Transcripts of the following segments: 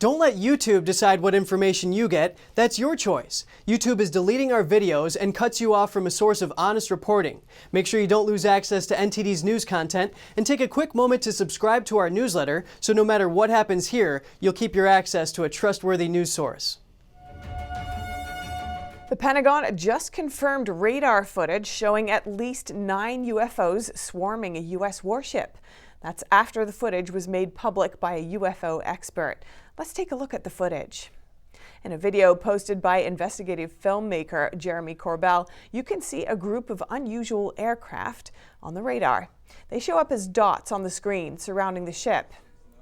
Don't let YouTube decide what information you get. That's your choice. YouTube is deleting our videos and cuts you off from a source of honest reporting. Make sure you don't lose access to NTD's news content, and take a quick moment to subscribe to our newsletter so no matter what happens here, you'll keep your access to a trustworthy news source. The Pentagon just confirmed radar footage showing at least 9 UFOs swarming a U.S. warship. That's after the footage was made public by a UFO expert. Let's take a look at the footage. In a video posted by investigative filmmaker Jeremy Corbell, you can see a group of unusual aircraft on the radar. They show up as dots on the screen surrounding the ship.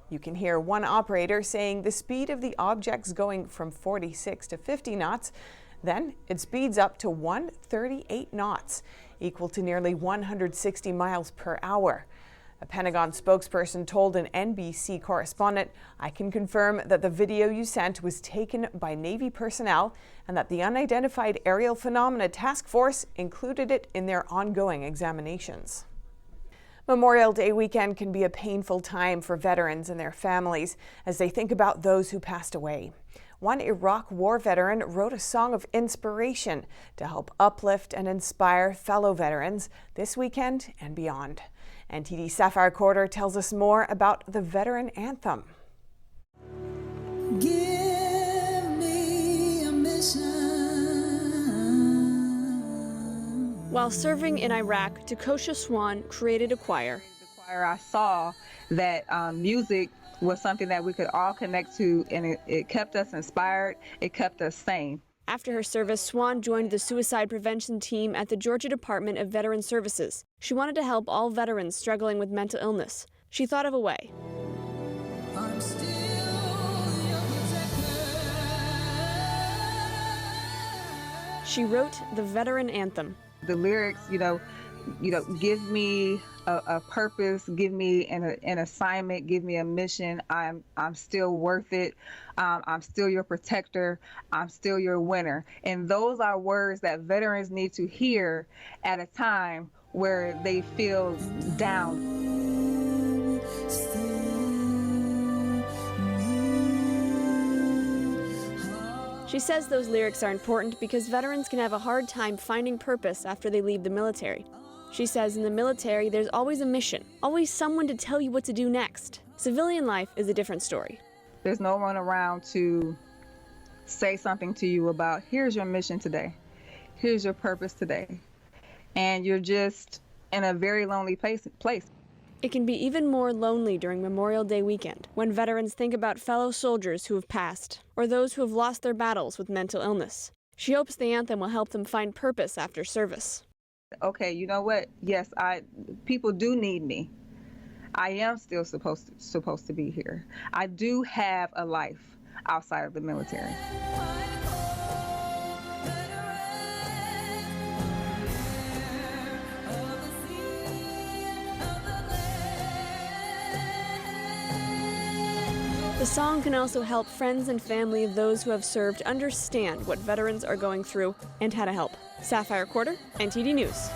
You can hear one operator saying the speed of the objects going from 46 to 50 knots. Then it speeds up to 138 knots, equal to nearly 160 miles per hour. A Pentagon spokesperson told an NBC correspondent, "I can confirm that the video you sent was taken by Navy personnel and that the Unidentified Aerial Phenomena Task Force included it in their ongoing examinations." Memorial Day weekend can be a painful time for veterans and their families as they think about those who passed away. One Iraq War veteran wrote a song of inspiration to help uplift and inspire fellow veterans this weekend and beyond. NTD Sapphire Quarter tells us more about the Veteran Anthem. Give me a mission. While serving in Iraq, Dakosha Swan created a choir. The choir, I saw that music was something that we could all connect to, and it kept us inspired, it kept us sane. After her service, Swan joined the suicide prevention team at the Georgia Department of Veteran Services. She wanted to help all veterans struggling with mental illness. She thought of a way. I'm still your protector. She wrote the Veteran Anthem. The lyrics, give me a purpose, give me an assignment, give me a mission. I'm still worth it. I'm still your protector. I'm still your winner. And those are words that veterans need to hear at a time where they feel down. She says those lyrics are important because veterans can have a hard time finding purpose after they leave the military. She says in the military, there's always a mission, always someone to tell you what to do next. Civilian life is a different story. There's no one around to say something to you about, here's your mission today, here's your purpose today. And you're just in a very lonely place. It can be even more lonely during Memorial Day weekend when veterans think about fellow soldiers who have passed or those who have lost their battles with mental illness. She hopes the anthem will help them find purpose after service. Okay, you know what? Yes, people do need me. I am still supposed to be here. I do have a life outside of the military. The song can also help friends and family of those who have served understand what veterans are going through and how to help. Sapphire Quarter, NTD News.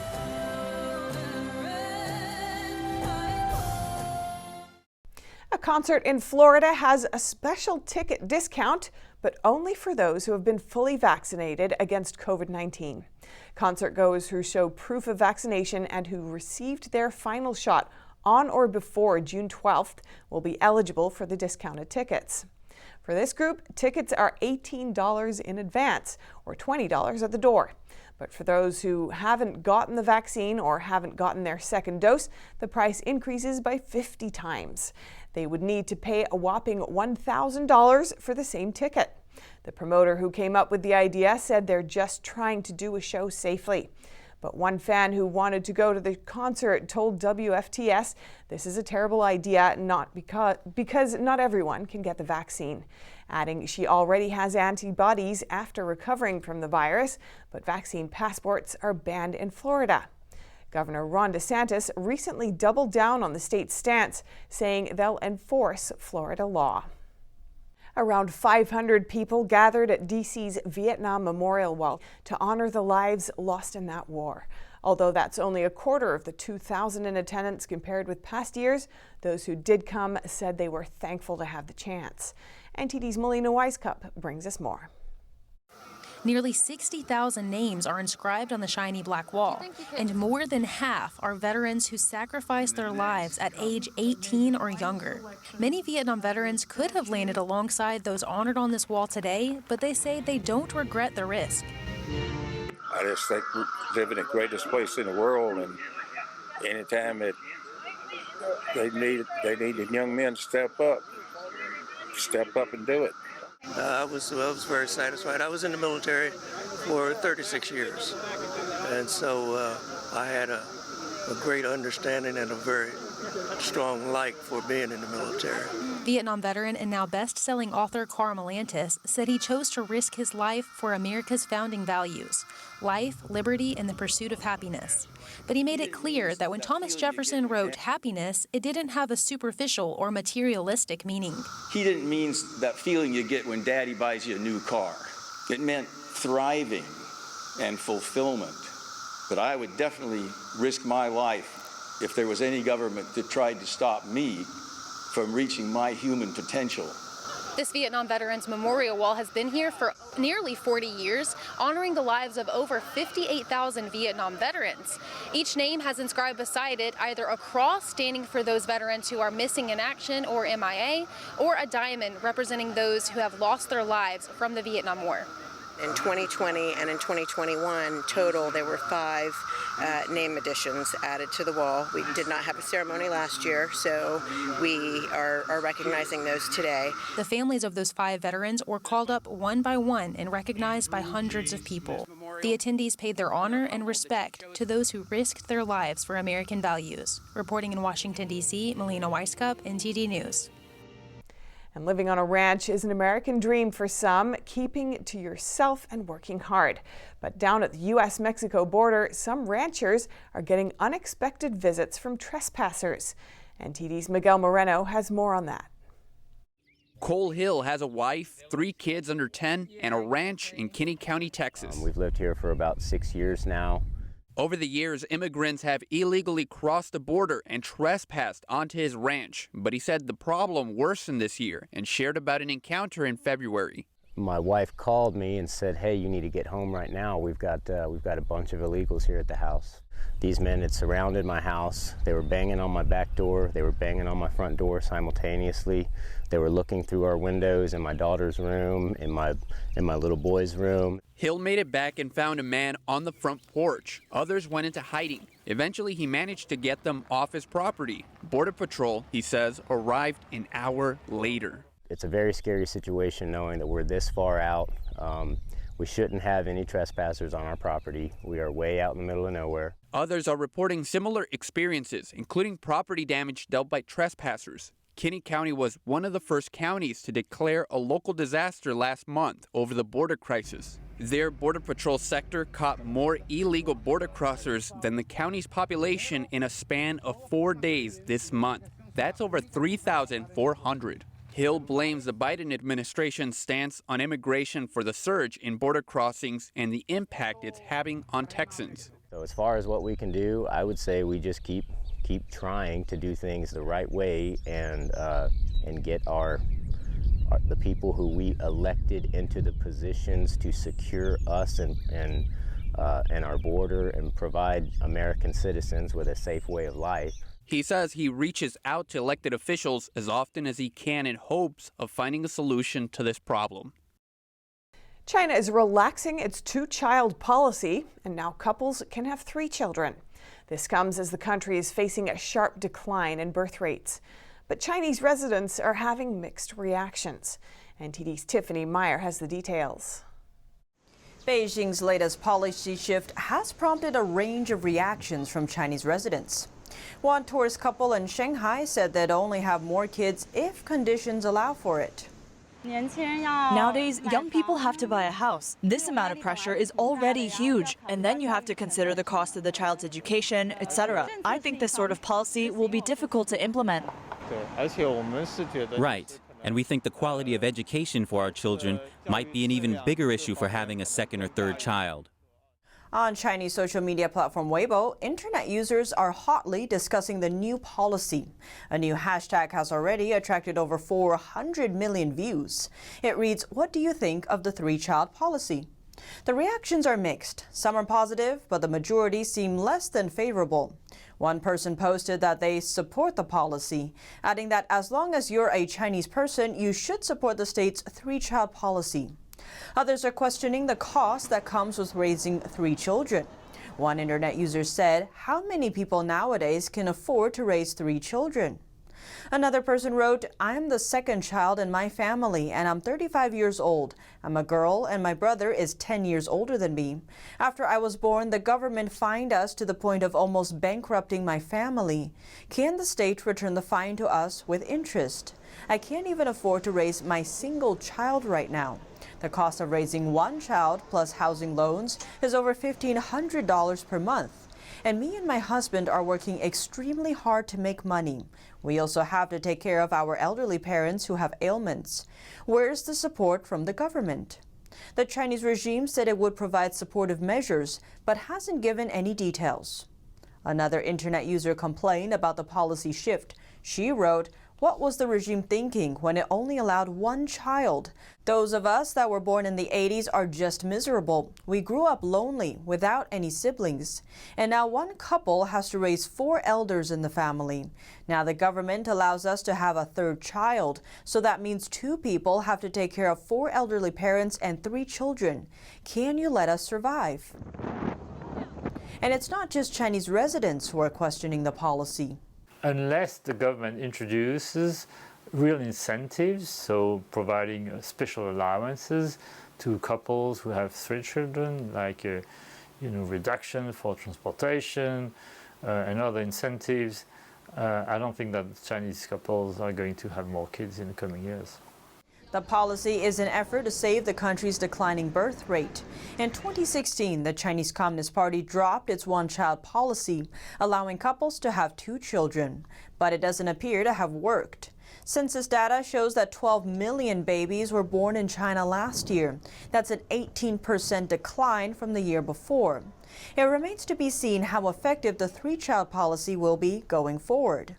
A concert in Florida has a special ticket discount, but only for those who have been fully vaccinated against COVID-19. Concertgoers who show proof of vaccination and who received their final shot on or before June 12th will be eligible for the discounted tickets. For this group, tickets are $18 in advance or $20 at the door. But for those who haven't gotten the vaccine or haven't gotten their second dose, the price increases by 50 times. They would need to pay a whopping $1,000 for the same ticket. The promoter who came up with the idea said they're just trying to do a show safely. But one fan who wanted to go to the concert told WFTS this is a terrible idea, because not everyone can get the vaccine. Adding she already has antibodies after recovering from the virus, but vaccine passports are banned in Florida. Governor Ron DeSantis recently doubled down on the state's stance, saying they'll enforce Florida law. Around 500 people gathered at D.C.'s Vietnam Memorial Wall to honor the lives lost in that war. Although that's only a quarter of the 2,000 in attendance compared with past years, those who did come said they were thankful to have the chance. NTD's Melina Weiskup brings us more. Nearly 60,000 names are inscribed on the shiny black wall, and more than half are veterans who sacrificed their lives at age 18 or younger. Many Vietnam veterans could have landed alongside those honored on this wall today, but they say they don't regret the risk. I just think we live in the greatest place in the world, and anytime that they needed young men to step up and do it. I was very satisfied. I was in the military for 36 years, and so I had a great understanding and a very strong like for being in the military. Vietnam veteran and now best-selling author Carl Melantis said he chose to risk his life for America's founding values: life, liberty, and the pursuit of happiness. But he made it clear that when Thomas Jefferson wrote happiness, it didn't have a superficial or materialistic meaning. He didn't mean that feeling you get when Daddy buys you a new car. It meant thriving and fulfillment. But I would definitely risk my life if there was any government that tried to stop me from reaching my human potential. This Vietnam Veterans Memorial Wall has been here for nearly 40 years, honoring the lives of over 58,000 Vietnam veterans. Each name has inscribed beside it either a cross standing for those veterans who are missing in action or MIA, or a diamond representing those who have lost their lives from the Vietnam War. In 2020 and in 2021 total, there were 5 name additions added to the wall. We did not have a ceremony last year, so we are recognizing those today. The families of those 5 veterans were called up one by one and recognized by hundreds of people. The attendees paid their honor and respect to those who risked their lives for American values. Reporting in Washington, D.C., Melina Weiskup, NTD News. And living on a ranch is an American dream for some, keeping to yourself and working hard. But down at the U.S.-Mexico border, some ranchers are getting unexpected visits from trespassers. NTD's Miguel Moreno has more on that. Cole Hill has a wife, 3 kids under 10, and a ranch in Kinney County, Texas. We've lived here for about 6 years now. Over the years, immigrants have illegally crossed the border and trespassed onto his ranch. But he said the problem worsened this year and shared about an encounter in February. My wife called me and said, "Hey, you need to get home right now. We've got a bunch of illegals here at the house." These men had surrounded my house. They were banging on my back door. They were banging on my front door simultaneously. They were looking through our windows in my daughter's room, in my little boy's room. Hill made it back and found a man on the front porch. Others went into hiding. Eventually, he managed to get them off his property. Border Patrol, he says, arrived an hour later. It's a very scary situation knowing that we're this far out. We shouldn't have any trespassers on our property. We are way out in the middle of nowhere. Others are reporting similar experiences, including property damage dealt by trespassers. Kinney County was one of the first counties to declare a local disaster last month over the border crisis. Their Border Patrol sector caught more illegal border crossers than the county's population in a span of 4 days this month. That's over 3,400. Hill blames the Biden administration's stance on immigration for the surge in border crossings and the impact it's having on Texans. So as far as what we can do, I would say we just keep trying to do things the right way and get the people who we elected into the positions to secure us and our border and provide American citizens with a safe way of life. He says he reaches out to elected officials as often as he can in hopes of finding a solution to this problem. China is relaxing its 2-child policy, and now couples can have 3 children. This comes as the country is facing a sharp decline in birth rates. But Chinese residents are having mixed reactions. NTD's Tiffany Meyer has the details. Beijing's latest policy shift has prompted a range of reactions from Chinese residents. One tourist couple in Shanghai said they'd only have more kids if conditions allow for it. Nowadays, young people have to buy a house. This amount of pressure is already huge, and then you have to consider the cost of the child's education, etc. I think this sort of policy will be difficult to implement. Right. And we think the quality of education for our children might be an even bigger issue for having a 2nd or 3rd child. On Chinese social media platform Weibo, internet users are hotly discussing the new policy. A new hashtag has already attracted over 400 million views. It reads, "What do you think of the three-child policy?" The reactions are mixed. Some are positive, but the majority seem less than favorable. One person posted that they support the policy, adding that as long as you're a Chinese person, you should support the state's three-child policy. Others are questioning the cost that comes with raising 3 children. One internet user said, "How many people nowadays can afford to raise 3 children?" Another person wrote, "I'm the second child in my family and I'm 35 years old. I'm a girl and my brother is 10 years older than me. After I was born, the government fined us to the point of almost bankrupting my family. Can the state return the fine to us with interest? I can't even afford to raise my single child right now. The cost of raising 1 child plus housing loans is over $1,500 per month. And me and my husband are working extremely hard to make money. We also have to take care of our elderly parents who have ailments. Where's the support from the government?" The Chinese regime said it would provide supportive measures, but hasn't given any details. Another internet user complained about the policy shift. She wrote, "What was the regime thinking when it only allowed 1 child? Those of us that were born in the 80s are just miserable. We grew up lonely without any siblings. And now one couple has to raise 4 elders in the family. Now the government allows us to have a 3rd child. So that means 2 people have to take care of 4 elderly parents and 3 children. Can you let us survive?" And it's not just Chinese residents who are questioning the policy. Unless the government introduces real incentives, so providing special allowances to couples who have 3 children, like reduction for transportation and other incentives, I don't think that Chinese couples are going to have more kids in the coming years. The policy is an effort to save the country's declining birth rate. In 2016, the Chinese Communist Party dropped its one-child policy, allowing couples to have 2 children. But it doesn't appear to have worked. Census data shows that 12 million babies were born in China last year. That's an 18% decline from the year before. It remains to be seen how effective the three-child policy will be going forward.